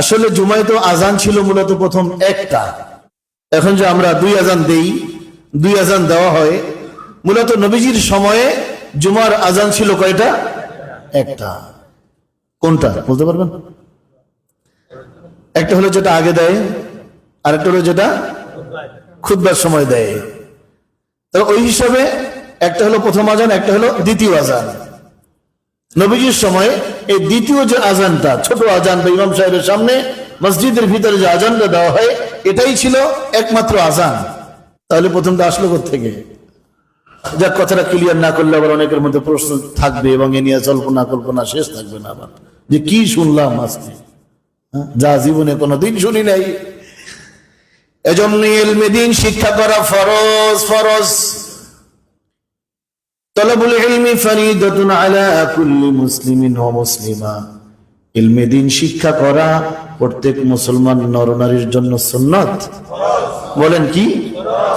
আসলে জুমায় তো আজান ছিল মূলত প্রথম একটা। এখন যে আমরা দুই আজান দেই, দুই আজান দেওয়া হয়, মূলত নবীজির সময়ে জুমার আজান ছিল কয়টা? একটা। কোনটা বলতে পারবেন? একটা হলো যেটা আগে দেয়, আরেকটা হলো যেটা খুতবার সময় দেয়। তো ওই হিসাবে একটা হলো প্রথম আজান, একটা হলো দ্বিতীয় আজান। নবীজির সময়ে এই দ্বিতীয় যে আজানটা, ছোট আজান বা ইমাম সাহেবের সামনে মসজিদের ভিতরে যে আজানটা দেওয়া হয়, এটাই ছিল একমাত্র আজান। তাহলে প্রথমটা আসলো কোত্থেকে? যাক, কথাটা ক্লিয়ার না করলে আবার অনেকের মধ্যে প্রশ্ন থাকবে এবং এ নিয়ে জল্পনা কল্পনা শেষ থাকবে না আবার, যে কি শুনলাম আজকে, যা জীবনে কোনোদিন শুনি নাই। এজন্য ইলমে দ্বীন শিক্ষা করা ফরজ। ফরজ তলবুল ইলমি ফরিদাতুন আলা কুল্লি মুসলিমিন ওয়া মুসলিমা। ইলমে দ্বীন শিক্ষা করা প্রত্যেক মুসলমান নরনারীর জন্য সুন্নাত। বলেন কি?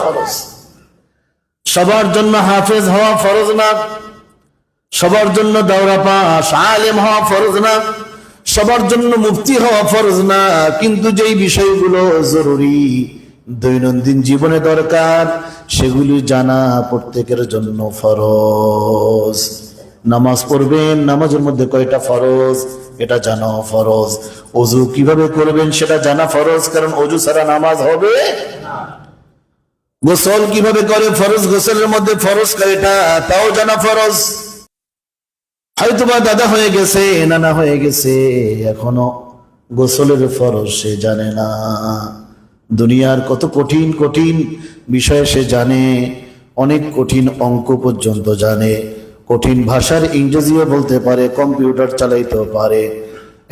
ফরজ। সবার জন্য হাফেজ হওয়া ফরজ না, সবার জন্য দাওরা পাস আলেম হওয়া ফরজ না, সবার জন্য মুফতি হওয়া ফরজ না। কিন্তু যেই বিষয়গুলো জরুরি, দৈনন্দিন জীবনে দরকার, সেগুলি জানা প্রত্যেকের জন্য ফরজ। নামাজ পড়বেন, নামাজের মধ্যে কয়টা ফরজ এটা জানা ফরজ। ওযু কিভাবে করবেন সেটা জানা ফরজ, কারণ ওযু ছাড়া নামাজ হবে না। গোসল কিভাবে করে ফরজ, গোসলের মধ্যে ফরজ কয়টা তাও জানা ফরজ। হয়তোবা দাদা হয়ে গেছে, নানা হয়ে গেছে, এখনো গোসলের ফরজ সে জানে না। দুনিয়ার কত কঠিন কঠিন বিষয় সে জানে, অনেক কঠিন অঙ্ক পর্যন্ত জানে, কঠিন ভাষার ইংরেজিও বলতে পারে, কম্পিউটার চালাইতেও পারে।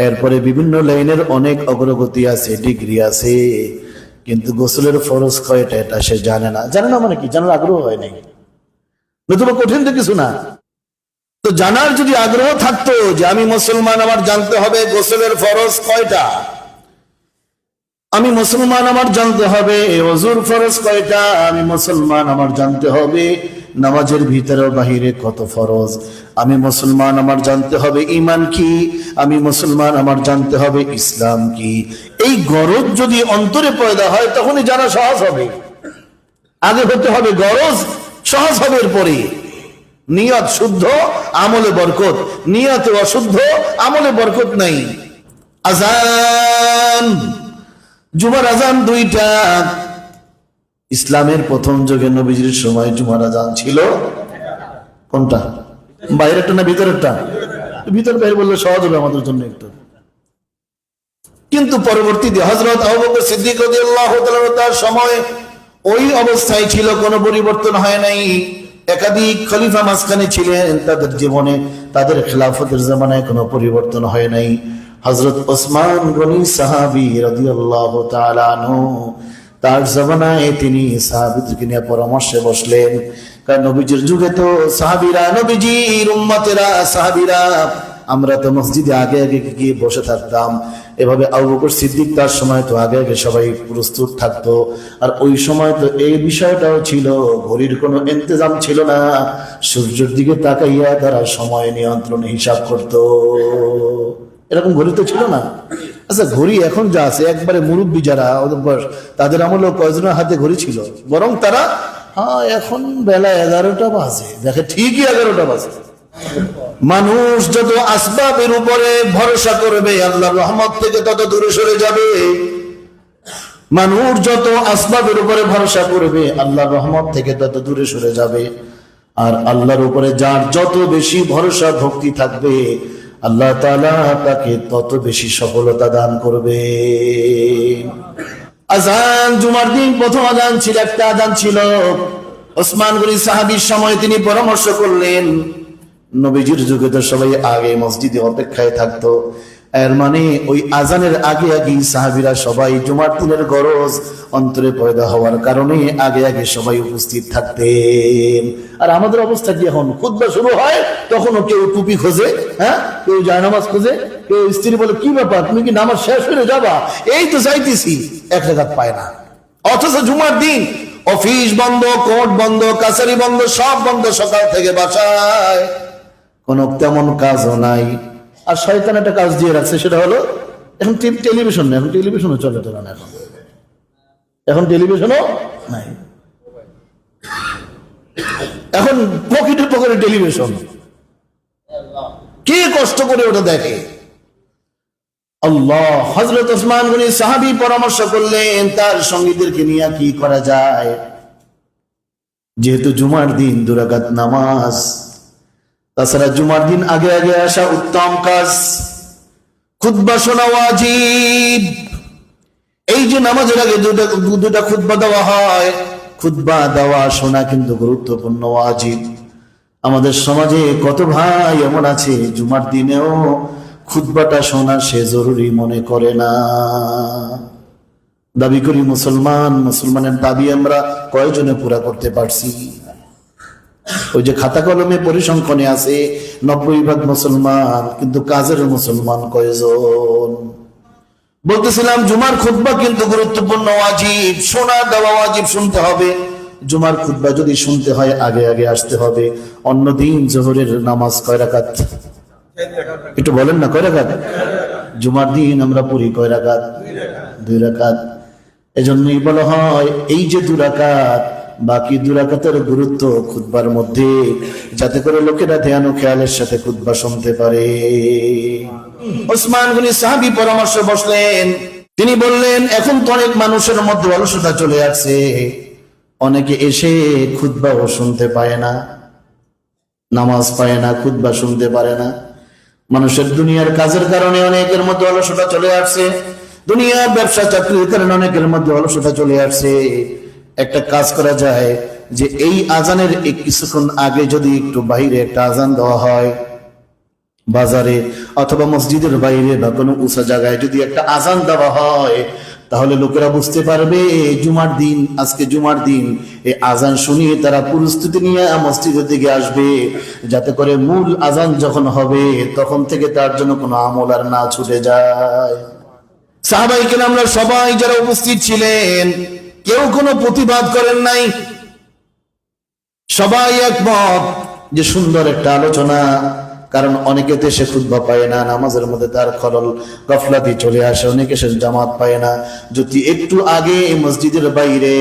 এরপরে বিভিন্ন লাইনের অনেক অগ্রগতি আছে, ডিগ্রি আছে, কিন্তু গোসলের ফরজ কয়টা এটা সে জানে না। জানে না মানে কি? জানার আগ্রহ হয় নাই, নতুবা কঠিন তো কিছু না। তো জানার যদি আগ্রহ থাকতো যে আমি মুসলমান, আমার জানতে হবে গোসলের ফরজ কয়টা, আমি মুসলমান আমার জানতে হবে ওযুর ফরজ কয়টা, আমি মুসলমান আমার জানতে হবে নামাজের ভিতরে ও বাহিরে কত ফরজ, আমি মুসলমান আমার জানতে হবে ঈমান কি, আমি মুসলমান আমার জানতে হবে ইসলাম কি। এই গরজ যদি অন্তরে পয়দা হয় তখনই জানা সহজ হবে। আগে হতে হবে গরজ, সহজ হবে এরপরে। নিয়ত শুদ্ধ, আমলে বরকত। নিয়ত অশুদ্ধ, আমলে বরকত নাই। আযান, জুমার আজান দুইটা। ইসলামের প্রথম যুগে নবীজির সময় জুমার আজান ছিল কোনটা? বাইরেরটা না ভিতরেরটা? ভিতর বাইরে বললে সহজ হবে আমাদের জন্য একটু। কিন্তু পরবর্তীতে হযরত আবু বকর সিদ্দিক রাদিয়াল্লাহু তাআলা তার সময় ওই অবস্থায় ছিল, কোনো পরিবর্তন হয় নাই। একাধিক খলিফা মাঝখানে ছিলেন, তাদের জীবনে, তাদের খেলাফতের জামানায় কোনো পরিবর্তন হয় নাই। হযরত ওসমান গনি সাহাবী রাদিয়াল্লাহু তাআলা আনহু, তার জামানায় তিনি সাহাবীদেরকে নিয়ে পরামর্শে বসলেন। কারণ নবীজির যুগে তো সাহাবীরা, নবীজির উম্মতেরা, সাহাবীরা, আমরা তো মসজিদে আগে আগে গিয়ে বসে থাকতাম। এভাবে আবু বকর সিদ্দিক তার সময় তো আগে আগে সবাই প্রস্তুত থাকতো। আর ওই সময় তো এই বিষয়টাও ছিল, ঘড়ির কোনো ইন্তজাম ছিল না। সূর্যের দিকে তাকাইয়া তারা সময় নিয়ন্ত্রণ হিসাব করতো, এরকম ঘড়ি তো ছিল না। আচ্ছা, ঘড়ি এখন যা আছে, একবারে মুরব্বী যারা, ওদের বয়স, তাদের আমলেও কয়জনের হাতে ঘড়ি ছিল? বরং তারা এখন বেলা 11টা বাজে, দেখে ঠিকই 11টা বাজে। মানুষ যত আসবাবের উপরে ভরসা করবে, আল্লাহর রহমত থেকে তত দূরে সরে যাবে। মানুষ যত আসবাবের উপরে ভরসা করবে, আল্লাহর রহমত থেকে তত দূরে সরে যাবে। আর আল্লাহর উপরে যার যত বেশি ভরসা ভক্তি থাকবে, আল্লাহ তাআলা তাকে তত বেশি সফলতা দান করবে। আযান, জুমার দিন প্রথম আযান ছিল, একটা আযান ছিল। ওসমান গনি সাহাবীর সময় তিনি পরামর্শ করলেন। নবীজির যুগে তো সবাই আগে মসজিদে অপেক্ষায় থাকতো, এর মানে ওই আজানের আগে আগে সাহাবীরা সবাই জুমার দিনের গরজ অন্তরে পয়দা হওয়ার কারণে আগে আগে সবাই উপস্থিত থাকতেন। আর আমাদের অবস্থা কি এখন? খুতবা শুরু হয় তখনও কেউ টুপি খোঁজে, কেউ জায়নামাজ খোঁজে, কেউ স্ত্রী বলে কি ব্যাপার, তুমি কি নামাজ শেষ হয়ে যাবা? এই তো যাইতেছি, এক রাকাত পায় না। অথচ জুমার দিন অফিস বন্ধ, কোর্ট বন্ধ, কাছারি বন্ধ, সব বন্ধ, সকাল থেকে বাসায় কোনো তেমন কাজও নাই। আর শয়তান একটা কাজ দিয়ে রাখছে, সেটা হলো এখন টেলিভিশন নেই, এখন টেলিভিশনও চলে তো না, এখন টেলিভিশনও নাই, এখন পকেটে পকেটে টেলিভিশন। কে কষ্ট করে ওটা দেখে? আল্লাহ। হযরত ওসমান গনি সাহাবী পরামর্শ করলেন তার সঙ্গীদেরকে নিয়ে কি করা যায়। যেহেতু জুমার দিন 2 রাকাত নামাজ, তাছাড়া জুমার দিন আগে আগে আসা উত্তম কাজ, খুতবা শোনা ওয়াজিব। এই যে নামাজের আগে দুটা খুতবা দেওয়া হয়, খুতবা দেওয়া শোনা কিন্তু গুরুত্বপূর্ণ, ওয়াজিব। আমাদের সমাজে কত ভাই এমন আছে জুমার দিনেও খুতবাটা শোনা সে জরুরি মনে করে না। দাবি করি মুসলমান, মুসলমানের দাবি আমরা কয়জনে পুরা করতে পারছি? ওই যে খাতা কলমে পরিসংখ্যানে আছে 90% মুসলমান, কিন্তু কাজের মুসলমান কয়জন? বলতেছিলাম জুমার খুতবা কিন্তু গুরুত্বপূর্ণ, ওয়াজিব, শোনা দেওয়া ওয়াজিব, শুনতে হবে। জুমার খুতবা যদি শুনতে হয় আগে আগে আসতে হবে। অন্যদিন জোহরের নামাজ কয় রাকাত? একটু বলেন না, কয় রাকাত? জুমার দিন আমরা পড়ি কয় রাকাত? 2 রাকাত। এজন্যই বলা হয় এই যে 2 রাকাত, বাকি 2 রাকাতের গুরুত্ব খুতবার মধ্যে, যাতে করে লোকেরা ধ্যান ও খেয়ালের সাথে খুতবা শুনতে পারে। ওসমান গনি সাহাবী পরামর্শ বসলেন, তিনি বললেন এখন তো অনেক মানুষের মধ্যে অলসতা চলে আসছে, অনেকে এসে খুতবাও শুনতে পায় না, নামাজ পায় না, খুতবা শুনতে পারে না। মানুষের দুনিয়ার কাজের কারণে অনেকের মধ্যে অলসতা চলে আসছে, দুনিয়ার ব্যবসা চাকরির কারণে অনেকের মধ্যে অলসতা চলে আসছে। একটা কাজ করা যায় যে এই আজানের কিছুক্ষণ আগে যদি একটু বাইরে একটা আজান দেওয়া হয়, বাজারে অথবা মসজিদের বাইরে বা কোনো উঁচা জায়গায় যদি একটা আজান দেওয়া হয়, তাহলে লোকেরা বুঝতে পারবে জুমার দিন, আজকে জুমার দিন। এই আজান শুনিয়ে তারা প্রস্তুতি নিয়ে মসজিদের দিকে আসবে, যাতে করে মূল আজান যখন হবে তখন থেকে তার জন্য কোনো আমল আর না ছুটে যায়। সাহাবায়ে কেরামরা সবাই যারা উপস্থিত ছিলেন কেউ কোনো প্রতিবাদ করেন নাই, সবাই একমত যে সুন্দর একটা আলোচনা। কারণ অনেকে তো সে খুতবা পায় না, নামাজের মধ্যে তার খলল গফলাতি চলে আসে, অনেকে সে জামাত পায় না। যদি একটু আগে মসজিদের বাইরে,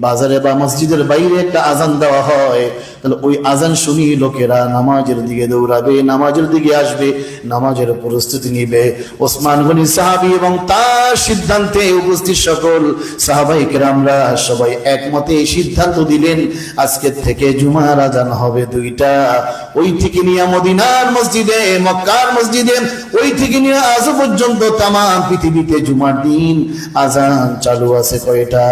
বাজারে বা মসজিদের বাইরে একটা আজান দেওয়া হয়, তাহলে ওই আজান শুনি লোকেরা নামাজের দিকে দৌড়াবে, নামাজের দিকে আসবে, নামাজের প্রস্তুতি নিবে। ওসমান গনি সাহাবী এবং তার সিদ্ধান্তে উপস্থিত সকল সাহাবায়ে কেরামরা সবাই একমতে সিদ্ধান্ত দিলেন আজকের থেকে জুমার আজান হবে 2টা। ওই থেকে নিয়ে মদিনার মসজিদে, মক্কার মসজিদে, ওই থেকে নিয়ে আজ পর্যন্ত তামাম পৃথিবীতে জুমার দিন আজান চালু আছে কয়টা?